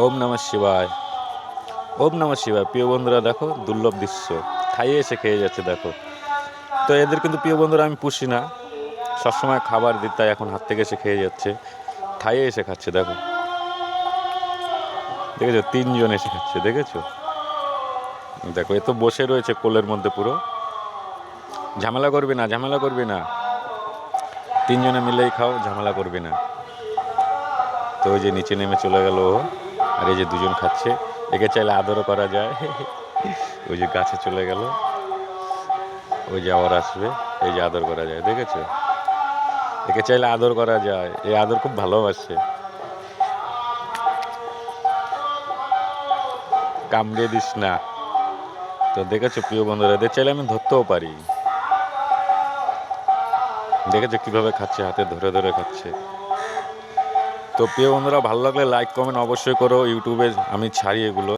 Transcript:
ওম নমঃ শিবায়। ওম নমঃ শিবায়। প্রিয় বন্ধুরা দেখো দুর্লভ দৃশ্য, খাইয়ে এসে খেয়ে যাচ্ছে দেখো। তো এদের কিন্তু প্রিয় বন্ধুরা আমি পুষি না, সবসময় খাবার দিই, তাই এখন হাত থেকে এসে খেয়ে যাচ্ছে, খাইয়ে এসে খাচ্ছে দেখো। দেখেছো, 3জন এসে খাচ্ছে, দেখেছো? দেখো এ তো বসে রয়েছে কোলের মধ্যে পুরো। ঝামেলা করবি না, ঝামেলা করবি না, 3জনে মিলেই খাও, ঝামেলা করবি না। তো ওই যে নিচে নেমে চলে গেল ও, আর এই যে 2জন খাচ্ছে। একে চাইলে আদরও করা যায়। ওই যে গাছে চলে গেল, ওই যে আবার আসবে, এই যে আদর করা যায়, দেখেছো? একে চাইলে আদর করা যায়, এই আদর খুব ভালোবাসে। কামড়িয়ে দিস না। তো দেখেছো প্রিয় বন্ধুরা, এদের চাইলে আমি ধরতেও পারি। দেখেছো কিভাবে খাচ্ছে, হাতে ধরে ধরে খাচ্ছে। তো প্রিয় বন্ধুরা, ভালো লাগলে লাইক কমেন্ট অবশ্যই করো। ইউটিউবে আমি ছাড়ি এগুলো।